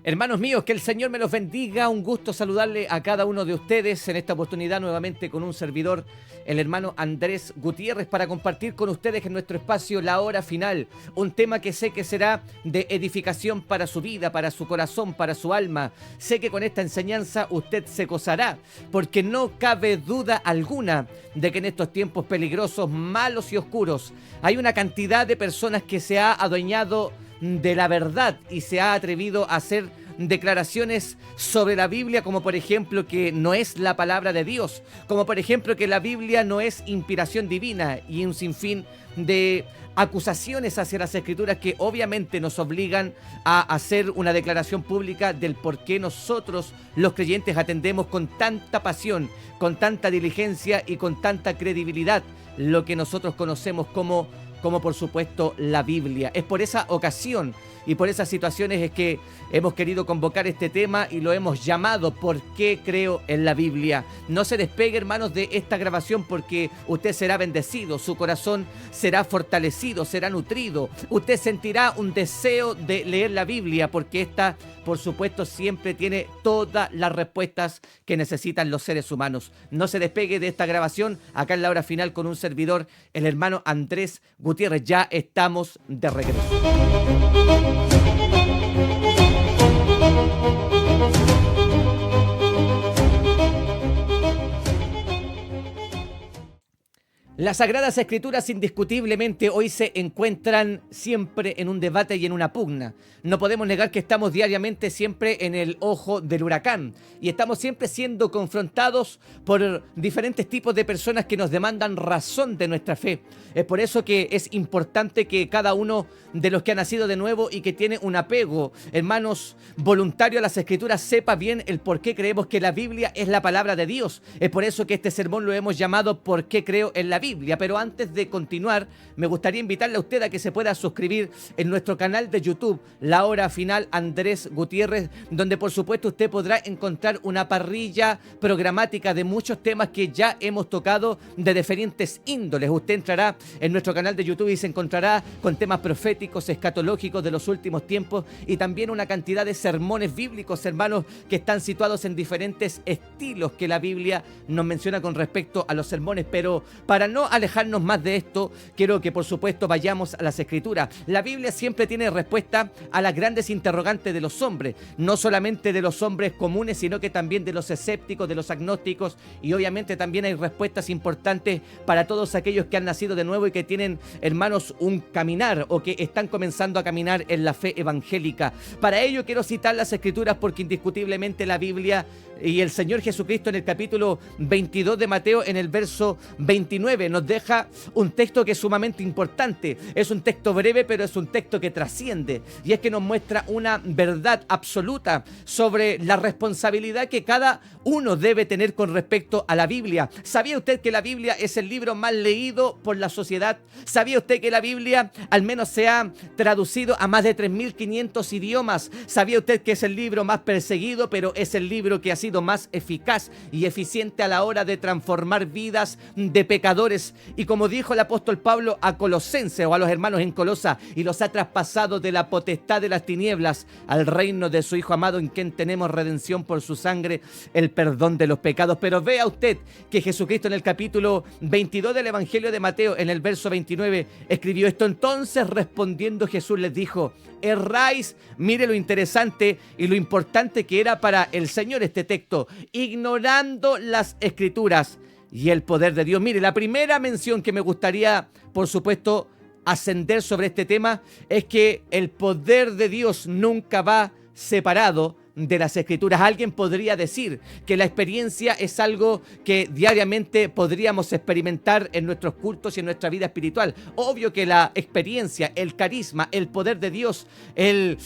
Hermanos míos, que el Señor me los bendiga. Un gusto saludarle a cada uno de ustedes en esta oportunidad nuevamente con un servidor, el hermano Andrés Gutiérrez, para compartir con ustedes en nuestro espacio La Hora Final, un tema que sé que será de edificación para su vida, para su corazón, para su alma. Sé que con esta enseñanza usted se gozará, porque no cabe duda alguna de que en estos tiempos peligrosos, malos y oscuros, hay una cantidad de personas que se ha adueñado de la verdad y se ha atrevido a hacer declaraciones sobre la Biblia, como por ejemplo que no es la palabra de Dios, como por ejemplo que la Biblia no es inspiración divina, y un sinfín de acusaciones hacia las Escrituras que obviamente nos obligan a hacer una declaración pública del por qué nosotros los creyentes atendemos con tanta pasión, con tanta diligencia y con tanta credibilidad lo que nosotros conocemos como por supuesto la Biblia. Es por esa ocasión y por esas situaciones es que hemos querido convocar este tema y lo hemos llamado ¿Por qué creo en la Biblia? No se despegue, hermanos, de esta grabación, porque usted será bendecido, su corazón será fortalecido, será nutrido. Usted sentirá un deseo de leer la Biblia, porque esta, por supuesto, siempre tiene todas las respuestas que necesitan los seres humanos. No se despegue de esta grabación, acá en La Hora Final con un servidor, el hermano Andrés Gutiérrez. Ya estamos de regreso. Las Sagradas Escrituras indiscutiblemente hoy se encuentran siempre en un debate y en una pugna. No podemos negar que estamos diariamente siempre en el ojo del huracán y estamos siempre siendo confrontados por diferentes tipos de personas que nos demandan razón de nuestra fe. Es por eso que es importante que cada uno de los que ha nacido de nuevo y que tiene un apego, hermanos, voluntario a las Escrituras, sepa bien el por qué creemos que la Biblia es la palabra de Dios. Es por eso que este sermón lo hemos llamado ¿Por qué creo en la Biblia? Pero antes de continuar, me gustaría invitarle a usted a que se pueda suscribir en nuestro canal de YouTube, La Hora Final Andrés Gutiérrez, donde por supuesto usted podrá encontrar una parrilla programática de muchos temas que ya hemos tocado de diferentes índoles. Usted entrará en nuestro canal de YouTube y se encontrará con temas proféticos, escatológicos de los últimos tiempos, y también una cantidad de sermones bíblicos, hermanos, que están situados en diferentes estilos que la Biblia nos menciona con respecto a los sermones. Pero para no alejarnos más de esto, quiero que por supuesto vayamos a las Escrituras. La Biblia siempre tiene respuesta a las grandes interrogantes de los hombres, no solamente de los hombres comunes, sino que también de los escépticos, de los agnósticos, y obviamente también hay respuestas importantes para todos aquellos que han nacido de nuevo y que tienen, hermanos, un caminar o que están comenzando a caminar en la fe evangélica. Para ello quiero citar las Escrituras, porque indiscutiblemente la Biblia y el Señor Jesucristo en el capítulo 22 de Mateo, en el verso 29, nos deja un texto que es sumamente importante. Es un texto breve, pero es un texto que trasciende, y es que nos muestra una verdad absoluta sobre la responsabilidad que cada uno debe tener con respecto a la Biblia. ¿Sabía usted que la Biblia es el libro más leído por la sociedad? ¿Sabía usted que la Biblia al menos se ha traducido a más de 3.500 idiomas? ¿Sabía usted que es el libro más perseguido, pero es el libro que ha sido más eficaz y eficiente a la hora de transformar vidas de pecadores? Y como dijo el apóstol Pablo a Colosenses, o a los hermanos en Colosa, y los ha traspasado de la potestad de las tinieblas al reino de su Hijo amado, en quien tenemos redención por su sangre, el perdón de los pecados. Pero vea usted que Jesucristo en el capítulo 22 del Evangelio de Mateo, en el verso 29, escribió esto: entonces respondiendo Jesús les dijo, erráis. Mire lo interesante y lo importante que era para el Señor este texto: ignorando las Escrituras y el poder de Dios. Mire, la primera mención que me gustaría, por supuesto, ascender sobre este tema es que el poder de Dios nunca va separado de las Escrituras. Alguien podría decir que la experiencia es algo que diariamente podríamos experimentar en nuestros cultos y en nuestra vida espiritual. Obvio que la experiencia, el carisma, el poder de Dios, el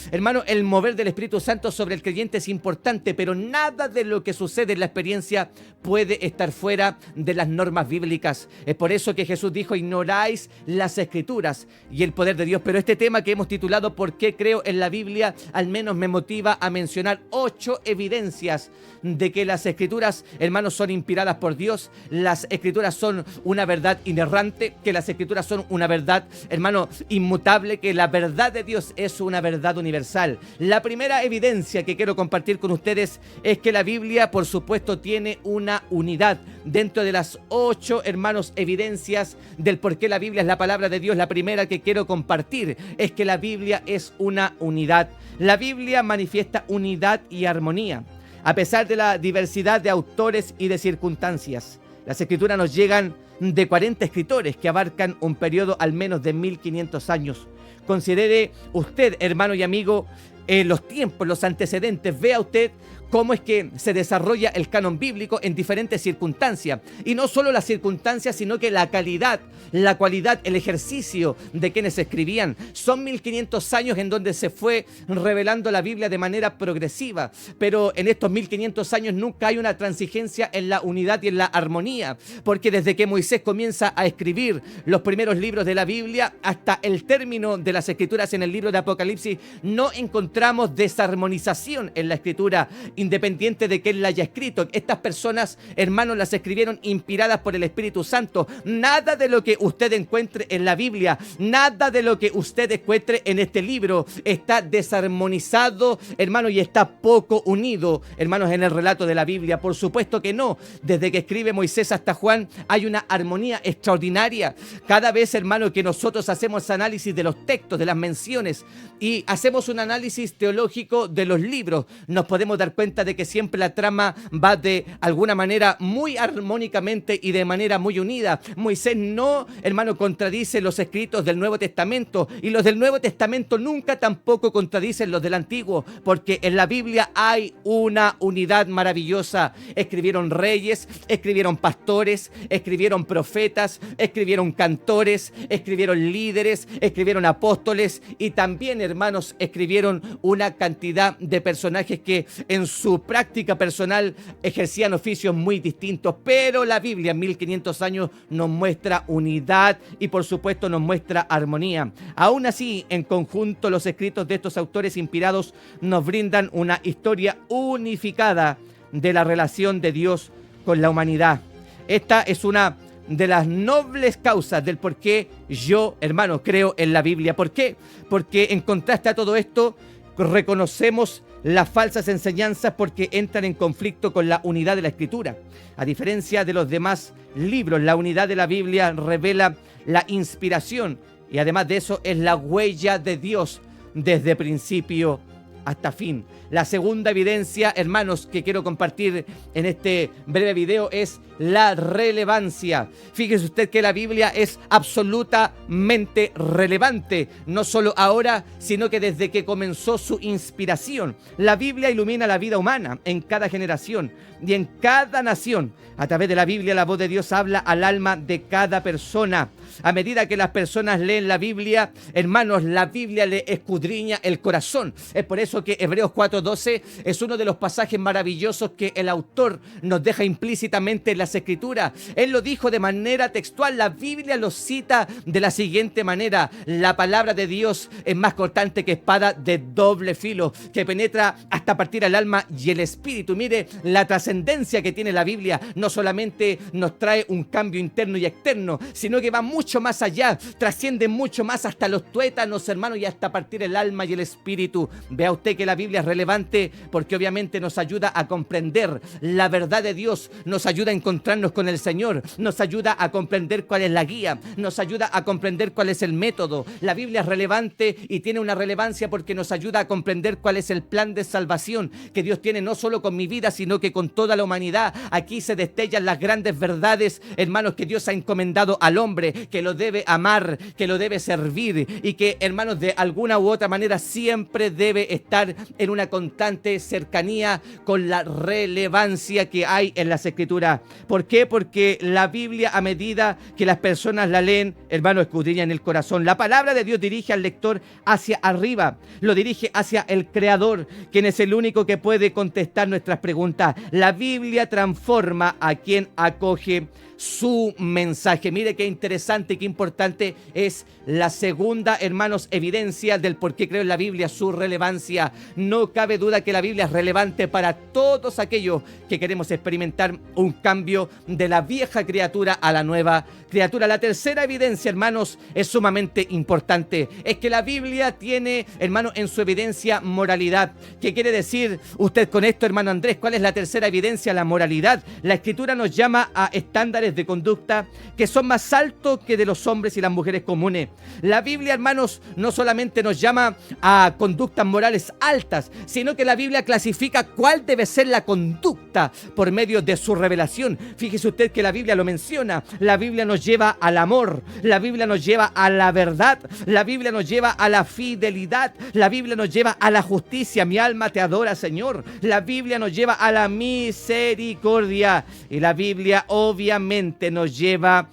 mover del Espíritu Santo sobre el creyente es importante, pero nada de lo que sucede en la experiencia puede estar fuera de las normas bíblicas. Es por eso que Jesús dijo: ignoráis las Escrituras y el poder de Dios. Pero este tema que hemos titulado ¿Por qué creo en la Biblia?, al menos me motiva a mencionar 8 evidencias de que las Escrituras, hermanos, son inspiradas por Dios. Las Escrituras son una verdad inerrante, que las Escrituras son una verdad, hermano, inmutable, que la verdad de Dios es una verdad universal. La primera evidencia que quiero compartir con ustedes es que la Biblia, por supuesto, tiene una unidad. Dentro de las 8, hermanos, evidencias del por qué la Biblia es la palabra de Dios, la primera que quiero compartir es que la Biblia es una unidad. La Biblia manifiesta unidad y armonía, a pesar de la diversidad de autores y de circunstancias. Las Escrituras nos llegan de 40 escritores que abarcan un periodo al menos de 1500 años. Considere usted, hermano y amigo, los tiempos, los antecedentes. Vea usted cómo es que se desarrolla el canon bíblico en diferentes circunstancias. Y no solo las circunstancias, sino que la calidad, la cualidad, el ejercicio de quienes escribían. Son 1500 años en donde se fue revelando la Biblia de manera progresiva. Pero en estos 1500 años nunca hay una transigencia en la unidad y en la armonía. Porque desde que Moisés comienza a escribir los primeros libros de la Biblia hasta el término de las Escrituras en el libro de Apocalipsis, no encontramos desarmonización en la Escritura, independiente de que él la haya escrito. Estas personas, hermanos, las escribieron inspiradas por el Espíritu Santo. Nada de lo que usted encuentre en la Biblia, nada de lo que usted encuentre en este libro está desarmonizado, hermanos, y está poco unido, hermanos, en el relato de la Biblia. Por supuesto que no. Desde que escribe Moisés hasta Juan hay una armonía extraordinaria. Cada vez, hermano, que nosotros hacemos análisis de los textos, de las menciones, y hacemos un análisis teológico de los libros, nos podemos dar cuenta de que siempre la trama va de alguna manera muy armónicamente y de manera muy unida. Moisés no, hermano, contradice los escritos del Nuevo Testamento, y los del Nuevo Testamento nunca tampoco contradicen los del Antiguo, porque en la Biblia hay una unidad maravillosa. Escribieron reyes, escribieron pastores, escribieron profetas, escribieron cantores, escribieron líderes, escribieron apóstoles, y también, hermanos, escribieron una cantidad de personajes que en su práctica personal ejercían oficios muy distintos. Pero la Biblia en 1500 años nos muestra unidad y, por supuesto, nos muestra armonía. Aún así, en conjunto, los escritos de estos autores inspirados nos brindan una historia unificada de la relación de Dios con la humanidad. Esta es una de las nobles causas del por qué yo, hermano, creo en la Biblia. ¿Por qué? Porque en contraste a todo esto, reconocemos las falsas enseñanzas porque entran en conflicto con la unidad de la Escritura. A diferencia de los demás libros, la unidad de la Biblia revela la inspiración, y además de eso es la huella de Dios desde principio hasta fin. La segunda evidencia, hermanos, que quiero compartir en este breve video es la relevancia. Fíjese usted que la Biblia es absolutamente relevante, no solo ahora, sino que desde que comenzó su inspiración. La Biblia ilumina la vida humana en cada generación y en cada nación. A través de la Biblia, la voz de Dios habla al alma de cada persona. A medida que las personas leen la Biblia, hermanos, la Biblia le escudriña el corazón. Es por eso que Hebreos 4:12 es uno de los pasajes maravillosos que el autor nos deja implícitamente en las Escrituras. Él lo dijo de manera textual. La Biblia lo cita de la siguiente manera: la palabra de Dios es más cortante que espada de doble filo, que penetra hasta partir el alma y el espíritu. Mire la trascendencia que tiene la Biblia. No solamente nos trae un cambio interno y externo, sino que va mucho más allá, trasciende mucho más hasta los tuétanos, hermanos, y hasta partir el alma y el espíritu. Vea usted que la Biblia es relevante porque obviamente nos ayuda a comprender la verdad de Dios, nos ayuda a encontrarnos con el Señor, nos ayuda a comprender cuál es la guía, nos ayuda a comprender cuál es el método. La Biblia es relevante y tiene una relevancia porque nos ayuda a comprender cuál es el plan de salvación que Dios tiene, no solo con mi vida, sino que con toda la humanidad. Aquí se destellan las grandes verdades, hermanos, que Dios ha encomendado al hombre, que lo debe amar, que lo debe servir, y que, hermanos, de alguna u otra manera siempre debe estar en una constante cercanía con la relevancia que hay en las Escrituras. ¿Por qué? Porque la Biblia, a medida que las personas la leen, hermanos, escudriñan el corazón. La palabra de Dios dirige al lector hacia arriba, lo dirige hacia el Creador, quien es el único que puede contestar nuestras preguntas. La Biblia transforma a quien acoge su mensaje. Mire qué interesante y qué importante es la segunda, hermanos, evidencia del por qué creo en la Biblia, su relevancia. No cabe duda que la Biblia es relevante para todos aquellos que queremos experimentar un cambio de la vieja criatura a la nueva criatura. La tercera evidencia, hermanos, es sumamente importante. Es que la Biblia tiene, hermano, en su evidencia moralidad. ¿Qué quiere decir usted con esto, hermano Andrés? ¿Cuál es la tercera evidencia? La moralidad. La Escritura nos llama a estándares de conducta que son más altos que de los hombres y las mujeres comunes. La Biblia, hermanos, no solamente nos llama a conductas morales altas, sino que la Biblia clasifica cuál debe ser la conducta por medio de su revelación. Fíjese usted que la Biblia lo menciona. La Biblia nos lleva al amor, la Biblia nos lleva a la verdad, la Biblia nos lleva a la fidelidad, la Biblia nos lleva a la justicia. Mi alma te adora, Señor. La Biblia nos lleva a la misericordia y la Biblia obviamente nos lleva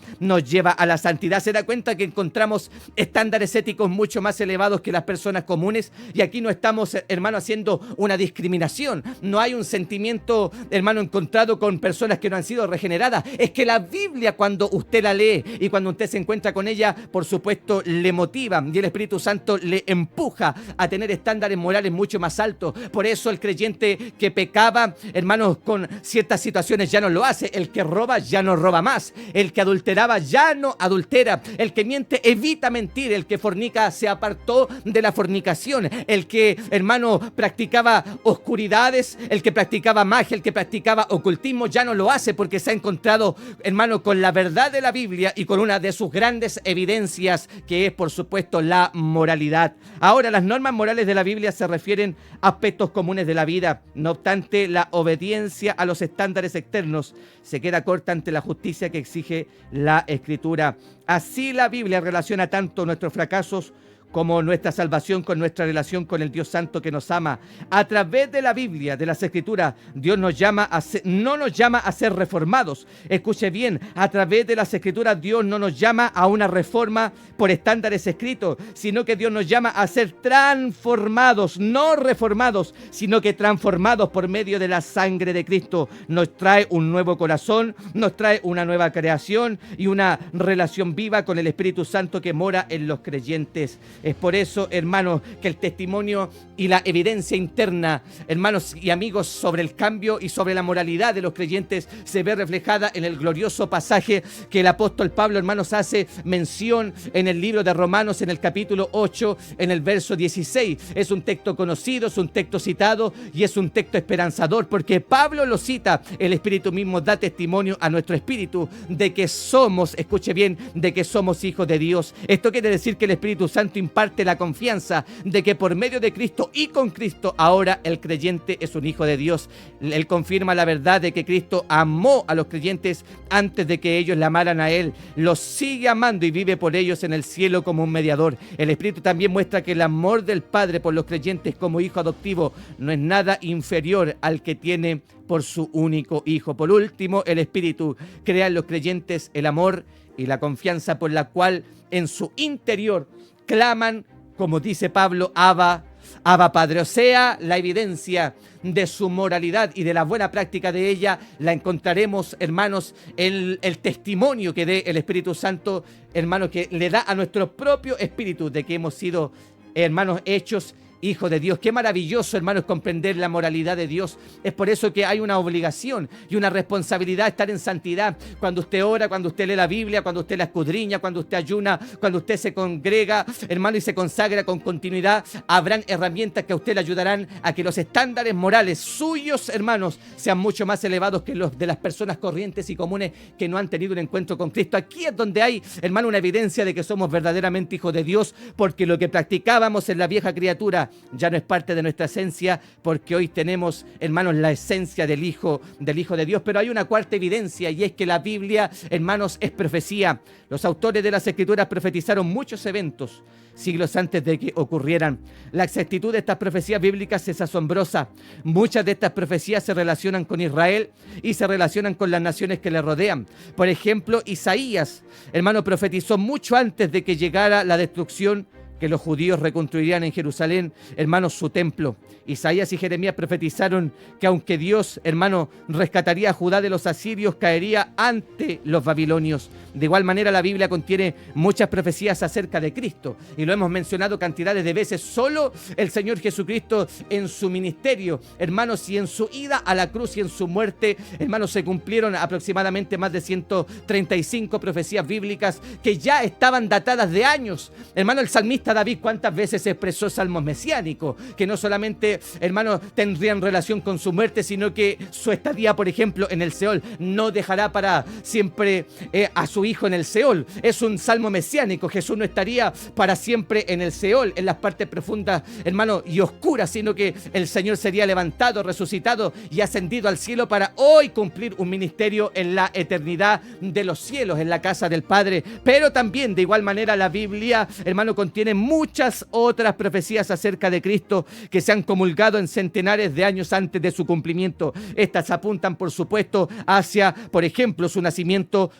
a la santidad. Se da cuenta que encontramos estándares éticos mucho más elevados que las personas comunes, y aquí no estamos, hermano, haciendo una discriminación. No hay un sentimiento, hermano, encontrado con personas que no han sido regeneradas. Es que la Biblia, cuando usted la lee y cuando usted se encuentra con ella, por supuesto, le motiva, y el Espíritu Santo le empuja a tener estándares morales mucho más altos. Por eso el creyente que pecaba, hermanos, con ciertas situaciones ya no lo hace. El que roba ya no roba más. El que adulteraba ya no adultera. El que miente evita mentir. El que fornica se apartó de la fornicación. El que, hermano, practicaba oscuridades, el que practicaba magia, el que practicaba ocultismo ya no lo hace, porque se ha encontrado, hermano, con la verdad de la Biblia y con una de sus grandes evidencias, que es, por supuesto, la moralidad. Ahora, las normas morales de la Biblia se refieren a aspectos comunes de la vida. No obstante, la obediencia a los estándares externos se queda corta ante la justicia que exige la Escritura. Así, la Biblia relaciona tanto nuestros fracasos como nuestra salvación con nuestra relación con el Dios Santo que nos ama. A través de la Biblia, de las Escrituras, Dios nos llama no nos llama a ser reformados. Escuche bien, a través de las Escrituras Dios no nos llama a una reforma por estándares escritos, sino que Dios nos llama a ser transformados, no reformados, sino que transformados por medio de la sangre de Cristo. Nos trae un nuevo corazón, nos trae una nueva creación y una relación viva con el Espíritu Santo que mora en los creyentes. Es por eso, hermanos, que el testimonio y la evidencia interna, hermanos y amigos, sobre el cambio y sobre la moralidad de los creyentes se ve reflejada en el glorioso pasaje que el apóstol Pablo, hermanos, hace mención en el libro de Romanos, en el capítulo 8, en el verso 16. Es un texto conocido, es un texto citado y es un texto esperanzador, porque Pablo lo cita. El Espíritu mismo da testimonio a nuestro espíritu de que somos, escuche bien, de que somos hijos de Dios. Esto quiere decir que el Espíritu Santo imparte la confianza de que por medio de Cristo y con Cristo ahora el creyente es un hijo de Dios. Él confirma la verdad de que Cristo amó a los creyentes antes de que ellos le amaran a Él. Los sigue amando y vive por ellos en el cielo como un mediador. El Espíritu también muestra que el amor del Padre por los creyentes como hijo adoptivo no es nada inferior al que tiene por su único Hijo. Por último, el Espíritu crea en los creyentes el amor y la confianza por la cual en su interior claman, como dice Pablo, Abba, Abba Padre. O sea, la evidencia de su moralidad y de la buena práctica de ella la encontraremos, hermanos, en el testimonio que dé el Espíritu Santo, hermanos, que le da a nuestro propio espíritu de que hemos sido, hermanos, hechos hijo de Dios. Qué maravilloso, hermanos, comprender la moralidad de Dios. Es por eso que hay una obligación y una responsabilidad de estar en santidad. Cuando usted ora, cuando usted lee la Biblia, cuando usted la escudriña, cuando usted ayuna, cuando usted se congrega, hermano, y se consagra con continuidad, habrán herramientas que a usted le ayudarán a que los estándares morales suyos, hermanos, sean mucho más elevados que los de las personas corrientes y comunes que no han tenido un encuentro con Cristo. Aquí es donde hay, hermano, una evidencia de que somos verdaderamente hijos de Dios, porque lo que practicábamos en la vieja criatura ya no es parte de nuestra esencia, porque hoy tenemos, hermanos, la esencia del Hijo de Dios. Pero hay una cuarta evidencia, y es que la Biblia, hermanos, es profecía. Los autores de las Escrituras profetizaron muchos eventos siglos antes de que ocurrieran. La exactitud de estas profecías bíblicas es asombrosa. Muchas de estas profecías se relacionan con Israel y se relacionan con las naciones que le rodean. Por ejemplo, Isaías, hermano, profetizó mucho antes de que llegara la destrucción que los judíos reconstruirían en Jerusalén, hermanos, su templo. Isaías y Jeremías profetizaron que aunque Dios, hermano, rescataría a Judá de los asirios, caería ante los babilonios. De igual manera, la Biblia contiene muchas profecías acerca de Cristo, y lo hemos mencionado cantidades de veces. Solo el Señor Jesucristo en su ministerio, hermanos, y en su ida a la cruz y en su muerte, hermanos, se cumplieron aproximadamente más de 135 profecías bíblicas que ya estaban datadas de años. Hermano, el salmista David, ¿cuántas veces expresó salmos mesiánicos? Que no solamente, hermano, tendrían relación con su muerte, sino que su estadía, por ejemplo, en el Seol, no dejará para siempre a su hijo en el Seol. Es un salmo mesiánico. Jesús no estaría para siempre en el Seol, en las partes profundas, hermano, y oscuras, sino que el Señor sería levantado, resucitado y ascendido al cielo para hoy cumplir un ministerio en la eternidad de los cielos, en la casa del Padre. Pero también, de igual manera, la Biblia, hermano, contiene muchas otras profecías acerca de Cristo que se han comulgado en centenares de años antes de su cumplimiento. Estas apuntan, por supuesto, hacia, por ejemplo, su nacimiento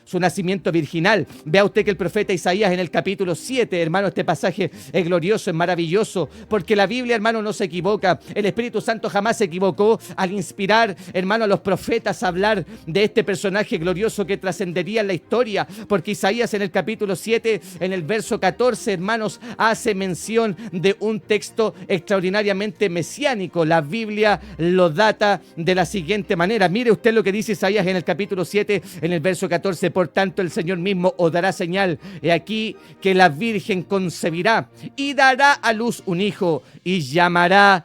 virginal. Vea usted que el profeta Isaías en el capítulo 7, hermano, este pasaje es glorioso, es maravilloso, porque la Biblia, hermano, no se equivoca. El Espíritu Santo jamás se equivocó al inspirar, hermano, a los profetas a hablar de este personaje glorioso que trascendería en la historia, porque Isaías en el capítulo 7, en el verso 14, hermanos, hace mención de un texto extraordinariamente mesiánico. La Biblia lo data de la siguiente manera. Mire usted lo que dice Isaías en el capítulo 7, en el verso 14. Por tanto, el Señor mismo os dará señal. He aquí que la Virgen concebirá y dará a luz un hijo y llamará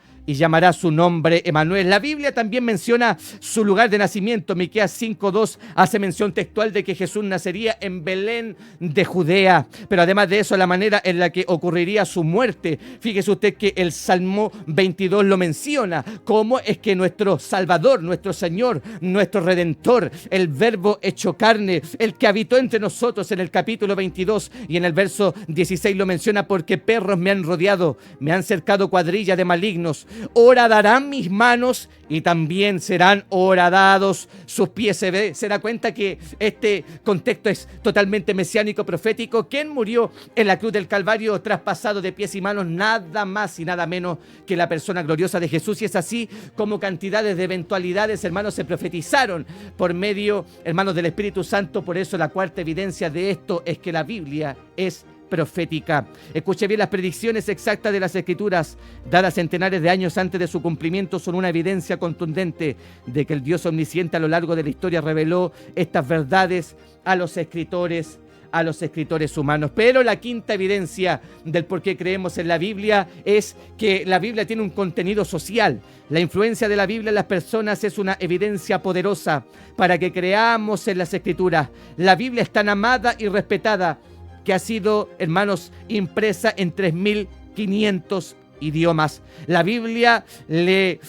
su nombre Emanuel. La Biblia también menciona su lugar de nacimiento. Miqueas 5:2 hace mención textual de que Jesús nacería en Belén de Judea. Pero además de eso, la manera en la que ocurriría su muerte. Fíjese usted que el Salmo 22 lo menciona. Cómo es que nuestro Salvador, nuestro Señor, nuestro Redentor, el Verbo hecho carne, el que habitó entre nosotros, en el capítulo 22 y en el verso 16 lo menciona: porque perros me han rodeado, me han cercado cuadrilla de malignos. Horadarán mis manos y también serán horadados sus pies. Se da cuenta que este contexto es totalmente mesiánico, profético. ¿Quién murió en la cruz del Calvario traspasado de pies y manos? Nada más y nada menos que la persona gloriosa de Jesús. Y es así como cantidades de eventualidades, hermanos, se profetizaron por medio, hermanos, del Espíritu Santo. Por eso la cuarta evidencia de esto es que la Biblia es profética. Escuche bien, las predicciones exactas de las Escrituras, dadas centenares de años antes de su cumplimiento, son una evidencia contundente de que el Dios omnisciente a lo largo de la historia reveló estas verdades a los escritores humanos. Pero la quinta evidencia del por qué creemos en la Biblia es que la Biblia tiene un contenido social. La influencia de la Biblia en las personas es una evidencia poderosa para que creamos en las Escrituras. La Biblia es tan amada y respetada que ha sido, hermanos, impresa en 3.500 idiomas. La Biblia le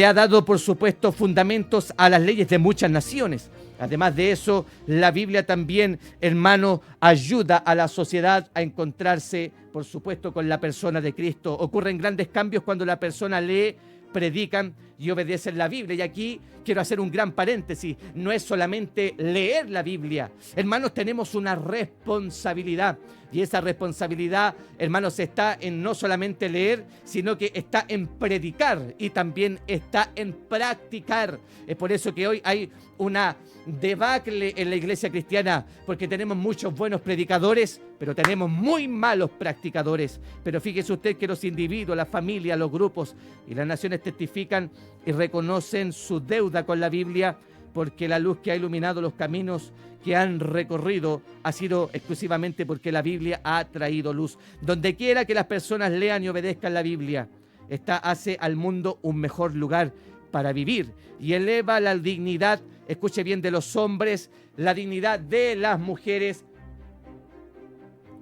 ha dado, por supuesto, fundamentos a las leyes de muchas naciones. Además de eso, la Biblia también, hermano, ayuda a la sociedad a encontrarse, por supuesto, con la persona de Cristo. Ocurren grandes cambios cuando la persona lee, predican y obedecen la Biblia. Y aquí quiero hacer un gran paréntesis. No es solamente leer la Biblia. Hermanos, tenemos una responsabilidad. Y esa responsabilidad, hermanos, está en no solamente leer, sino que está en predicar y también está en practicar. Es por eso que hoy hay una debacle en la iglesia cristiana, porque tenemos muchos buenos predicadores, pero tenemos muy malos practicadores. Pero fíjese usted que los individuos, la familia, los grupos y las naciones testifican y reconocen su deuda con la Biblia, porque la luz que ha iluminado los caminos que han recorrido ha sido exclusivamente porque la Biblia ha traído luz. Donde quiera que las personas lean y obedezcan la Biblia, esta hace al mundo un mejor lugar para vivir y eleva la dignidad, escuche bien, de los hombres, la dignidad de las mujeres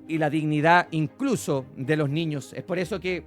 y la dignidad incluso de los niños. Es por eso que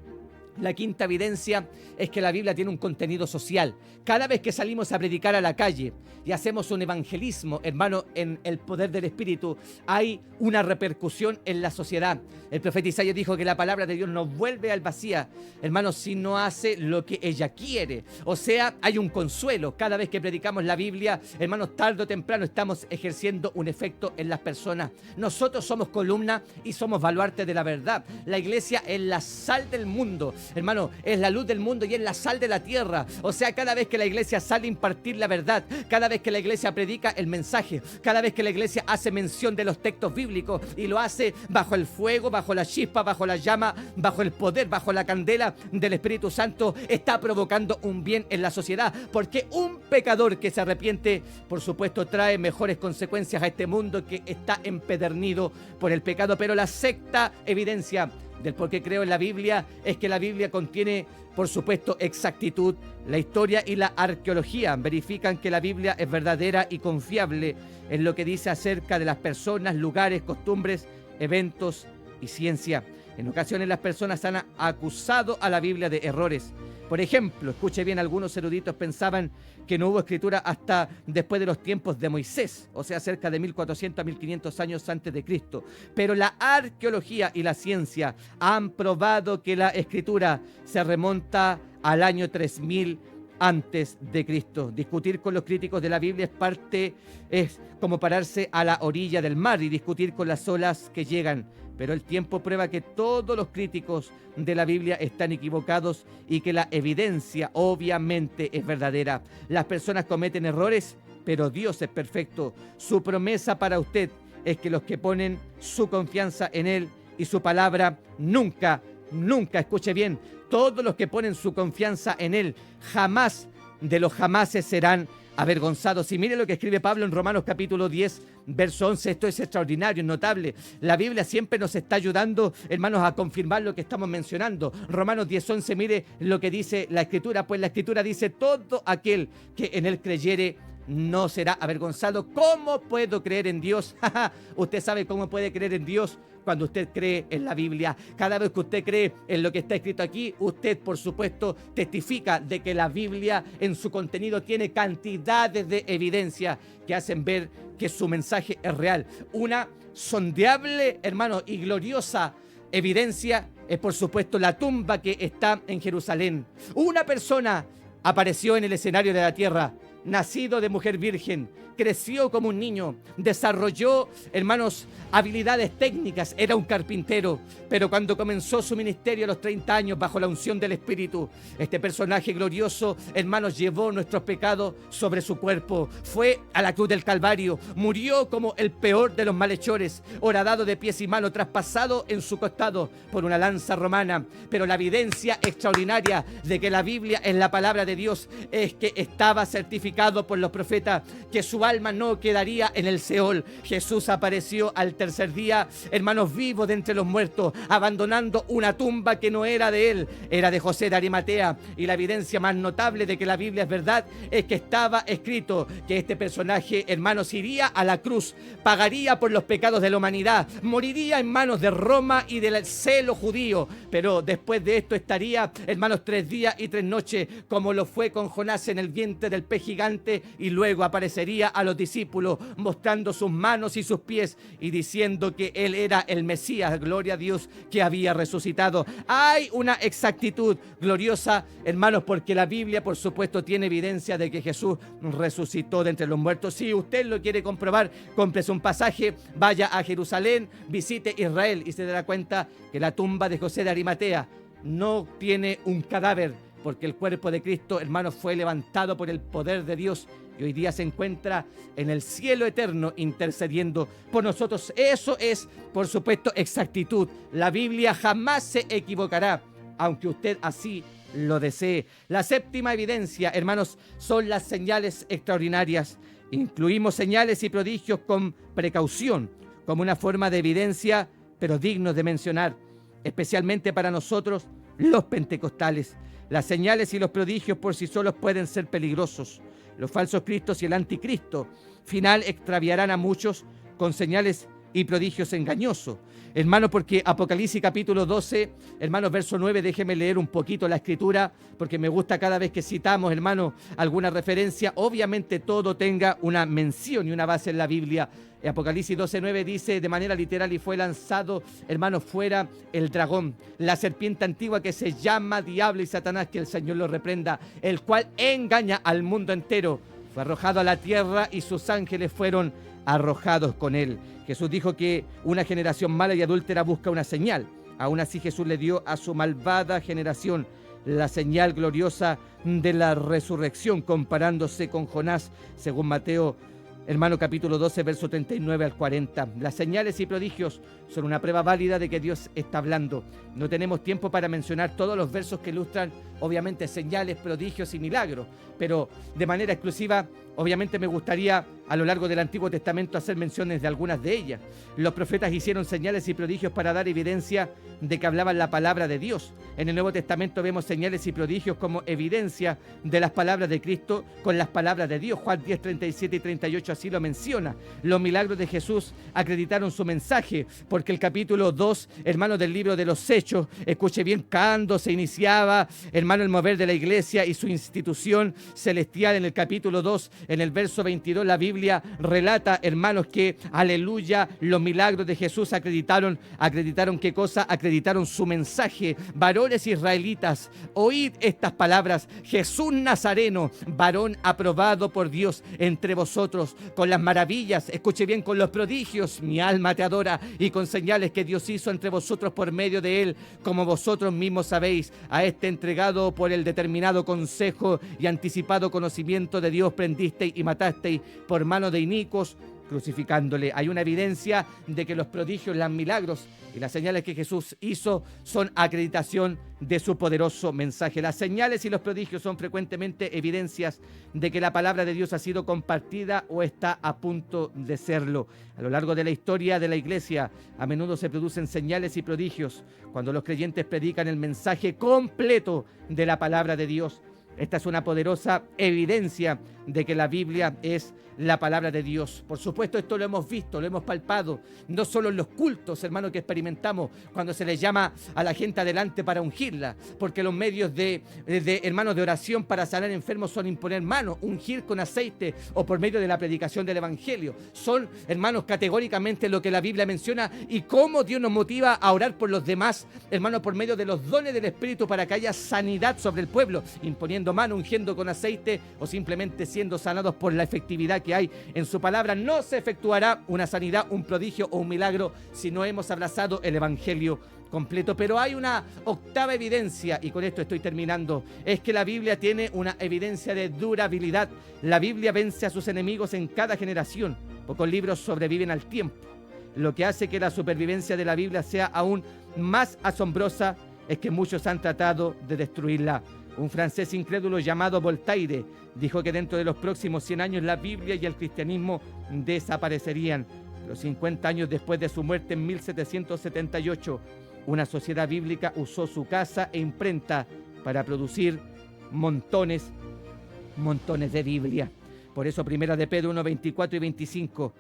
La quinta evidencia es que la Biblia tiene un contenido social. Cada vez que salimos a predicar a la calle y hacemos un evangelismo, hermano, en el poder del Espíritu, hay una repercusión en la sociedad. El profeta Isaías dijo que la palabra de Dios no vuelve al vacía, hermano, si no hace lo que ella quiere. O sea, hay un consuelo. Cada vez que predicamos la Biblia, hermanos, tarde o temprano estamos ejerciendo un efecto en las personas. Nosotros somos columna y somos baluarte de la verdad. La iglesia es la sal del mundo. Hermano, es la luz del mundo y es la sal de la tierra. O sea, cada vez que la iglesia sale a impartir la verdad, cada vez que la iglesia predica el mensaje, cada vez que la iglesia hace mención de los textos bíblicos y lo hace bajo el fuego, bajo la chispa, bajo la llama, bajo el poder, bajo la candela del Espíritu Santo, está provocando un bien en la sociedad. Porque un pecador que se arrepiente, por supuesto, trae mejores consecuencias a este mundo que está empedernido por el pecado. Pero la sexta evidencia del por qué creo en la Biblia es que la Biblia contiene, por supuesto, exactitud. La historia y la arqueología verifican que la Biblia es verdadera y confiable en lo que dice acerca de las personas, lugares, costumbres, eventos y ciencia. En ocasiones las personas han acusado a la Biblia de errores. Por ejemplo, escuche bien, algunos eruditos pensaban que no hubo escritura hasta después de los tiempos de Moisés, o sea, cerca de 1400 a 1500 años antes de Cristo. Pero la arqueología y la ciencia han probado que la escritura se remonta al año 3000 antes de Cristo. Discutir con los críticos de la Biblia es como pararse a la orilla del mar y discutir con las olas que llegan. Pero el tiempo prueba que todos los críticos de la Biblia están equivocados y que la evidencia obviamente es verdadera. Las personas cometen errores, pero Dios es perfecto. Su promesa para usted es que los que ponen su confianza en Él y su palabra nunca, escuche bien, todos los que ponen su confianza en Él jamás de los jamases serán avergonzados. Y mire lo que escribe Pablo en Romanos capítulo 10, verso 11. Esto es extraordinario, es notable. La Biblia siempre nos está ayudando, hermanos, a confirmar lo que estamos mencionando. Romanos 10, 11, mire lo que dice la Escritura. Pues la Escritura dice: todo aquel que en Él creyere no será avergonzado. ¿Cómo puedo creer en Dios? Usted sabe cómo puede creer en Dios cuando usted cree en la Biblia. Cada vez que usted cree en lo que está escrito aquí, usted, por supuesto, testifica de que la Biblia en su contenido tiene cantidades de evidencia que hacen ver que su mensaje es real. Una sondeable, hermano, y gloriosa evidencia es, por supuesto, la tumba que está en Jerusalén. Una persona apareció en el escenario de la tierra, nacido de mujer virgen, creció como un niño, desarrolló, hermanos, habilidades técnicas, era un carpintero, pero cuando comenzó su ministerio a los 30 años bajo la unción del Espíritu, este personaje glorioso, hermanos, llevó nuestros pecados sobre su cuerpo, fue a la cruz del Calvario, murió como el peor de los malhechores, horadado de pies y manos, traspasado en su costado por una lanza romana. Pero la evidencia extraordinaria de que la Biblia es la palabra de Dios es que estaba certificado por los profetas que su alma no quedaría en el Seol. Jesús apareció al tercer día, hermanos, vivo de entre los muertos, abandonando una tumba que no era de él, era de José de Arimatea. Y la evidencia más notable de que la Biblia es verdad es que estaba escrito que este personaje, hermanos, iría a la cruz, pagaría por los pecados de la humanidad, moriría en manos de Roma y del celo judío, pero después de esto estaría, hermanos, 3 días y 3 noches, como lo fue con Jonás en el vientre del pez gigante, y luego aparecería a los discípulos mostrando sus manos y sus pies y diciendo que él era el Mesías, gloria a Dios, que había resucitado. Hay una exactitud gloriosa, hermanos, porque la Biblia, por supuesto, tiene evidencia de que Jesús resucitó de entre los muertos. Si usted lo quiere comprobar, cómprese un pasaje, vaya a Jerusalén, visite Israel y se dará cuenta que la tumba de José de Arimatea no tiene un cadáver, porque el cuerpo de Cristo, hermanos, fue levantado por el poder de Dios y hoy día se encuentra en el cielo eterno intercediendo por nosotros. Eso es, por supuesto, exactitud. La Biblia jamás se equivocará, aunque usted así lo desee. La séptima evidencia, hermanos, son las señales extraordinarias. Incluimos señales y prodigios con precaución, como una forma de evidencia, pero dignos de mencionar, especialmente para nosotros, los pentecostales. Las señales y los prodigios por sí solos pueden ser peligrosos. Los falsos cristos y el anticristo final extraviarán a muchos con señales y prodigios engañosos. Hermanos, porque Apocalipsis capítulo 12, hermanos, verso 9, déjeme leer un poquito la escritura, porque me gusta cada vez que citamos, hermanos, alguna referencia, obviamente todo tenga una mención y una base en la Biblia. Apocalipsis 12:9 dice de manera literal: y fue lanzado, hermanos, fuera el dragón, la serpiente antigua que se llama Diablo y Satanás, que el Señor lo reprenda, el cual engaña al mundo entero. Fue arrojado a la tierra y sus ángeles fueron arrojados con él. Jesús dijo que una generación mala y adúltera busca una señal. Aún así Jesús le dio a su malvada generación la señal gloriosa de la resurrección, comparándose con Jonás, según Mateo, hermano, capítulo 12, verso 39 al 40. Las señales y prodigios son una prueba válida de que Dios está hablando. No tenemos tiempo para mencionar todos los versos que ilustran, obviamente, señales, prodigios y milagros, pero de manera exclusiva, obviamente, me gustaría a lo largo del Antiguo Testamento hacer menciones de algunas de ellas. Los profetas hicieron señales y prodigios para dar evidencia de que hablaban la palabra de Dios. En el Nuevo Testamento vemos señales y prodigios como evidencia de las palabras de Cristo con las palabras de Dios. Juan 10, 37 y 38 así lo menciona. Los milagros de Jesús acreditaron su mensaje, porque el capítulo 2, hermano, del libro de los Hechos, escuche bien, cuando se iniciaba, hermano, el mover de la iglesia y su institución celestial. En el capítulo 2, en el verso 22, la Biblia relata, hermanos, que, aleluya, los milagros de Jesús acreditaron ¿qué cosa? Acreditaron su mensaje. Varones israelitas, oíd estas palabras: Jesús Nazareno, varón aprobado por Dios entre vosotros, con las maravillas, escuche bien, con los prodigios, mi alma te adora, y con señales que Dios hizo entre vosotros por medio de él, como vosotros mismos sabéis. A este entregado por el determinado consejo y anticipado conocimiento de Dios prendisteis y matasteis por mano de inicuos, crucificándole. Hay una evidencia de que los prodigios, los milagros y las señales que Jesús hizo son acreditación de su poderoso mensaje. Las señales y los prodigios son frecuentemente evidencias de que la palabra de Dios ha sido compartida o está a punto de serlo. A lo largo de la historia de la iglesia, a menudo se producen señales y prodigios cuando los creyentes predican el mensaje completo de la palabra de Dios. Esta es una poderosa evidencia de que la Biblia es la palabra de Dios. Por supuesto, esto lo hemos visto, lo hemos palpado, no solo en los cultos, hermanos, que experimentamos cuando se le llama a la gente adelante para ungirla, porque los medios de hermanos, de oración para sanar enfermos son imponer manos, ungir con aceite o por medio de la predicación del evangelio. Son, hermanos, categóricamente lo que la Biblia menciona y cómo Dios nos motiva a orar por los demás, hermanos, por medio de los dones del Espíritu para que haya sanidad sobre el pueblo, imponiendo mano, ungiendo con aceite o simplemente siendo sanados por la efectividad que hay en su palabra. No se efectuará una sanidad, un prodigio o un milagro si no hemos abrazado el evangelio completo. Pero hay una octava evidencia, y con esto estoy terminando, es que la Biblia tiene una evidencia de durabilidad. La Biblia vence a sus enemigos en cada generación. Pocos libros sobreviven al tiempo. Lo que hace que la supervivencia de la Biblia sea aún más asombrosa es que muchos han tratado de destruirla. Un francés incrédulo llamado Voltaire dijo que dentro de los próximos 100 años la Biblia y el cristianismo desaparecerían. Pero 50 años después de su muerte en 1778, una sociedad bíblica usó su casa e imprenta para producir montones de Biblia. Por eso Primera de Pedro 1, 24 y 25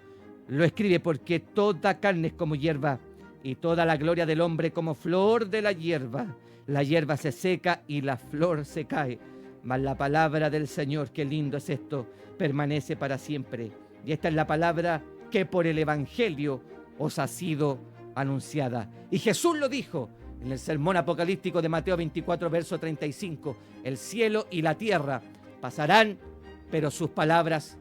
lo escribe: porque toda carne es como hierba, y toda la gloria del hombre como flor de la hierba. La hierba se seca y la flor se cae, mas la palabra del Señor, qué lindo es esto, permanece para siempre. Y esta es la palabra que por el evangelio os ha sido anunciada. Y Jesús lo dijo en el sermón apocalíptico de Mateo 24, verso 35: el cielo y la tierra pasarán, pero sus palabras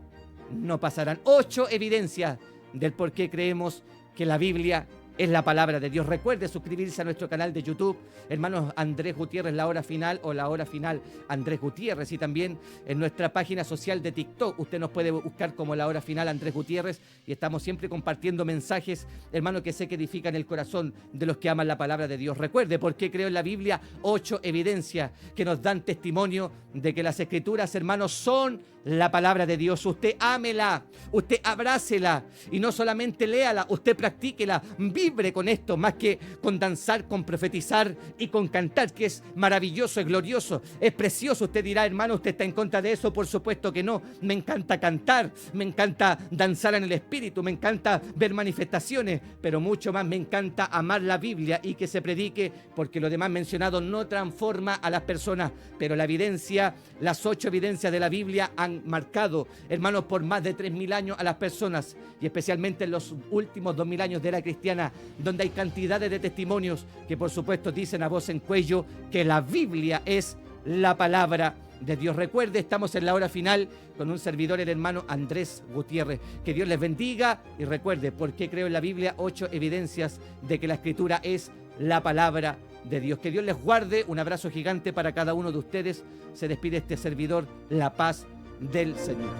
no pasarán. 8 evidencias del por qué creemos que la Biblia es la palabra de Dios. Recuerde suscribirse a nuestro canal de YouTube, hermanos, Andrés Gutiérrez, La Hora Final, o La Hora Final Andrés Gutiérrez, y también en nuestra página social de TikTok. Usted nos puede buscar como La Hora Final Andrés Gutiérrez, y estamos siempre compartiendo mensajes, hermanos, que sé que edifican el corazón de los que aman la palabra de Dios. Recuerde por qué creo en la Biblia: 8 evidencias que nos dan testimonio de que las Escrituras, hermanos, son la palabra de Dios. Usted ámela, usted abrácela, y no solamente léala, usted practíquela, vibre con esto, más que con danzar, con profetizar y con cantar, que es maravilloso, es glorioso, es precioso. Usted dirá, hermano, ¿usted está en contra de eso? Por supuesto que no. Me encanta cantar, me encanta danzar en el Espíritu, me encanta ver manifestaciones, pero mucho más me encanta amar la Biblia y que se predique, porque lo demás mencionado no transforma a las personas, pero la evidencia, las 8 evidencias de la Biblia han marcado, hermanos, por más de 3000 años a las personas, y especialmente en los últimos 2000 años de la cristiana, donde hay cantidades de testimonios que por supuesto dicen a voz en cuello que la Biblia es la palabra de Dios. Recuerde, estamos en la hora final con un servidor, el hermano Andrés Gutiérrez. Que Dios les bendiga y recuerde, ¿por qué creo en la Biblia? 8 evidencias de que la Escritura es la palabra de Dios. Que Dios les guarde. Un abrazo gigante para cada uno de ustedes. Se despide este servidor, la paz del Señor.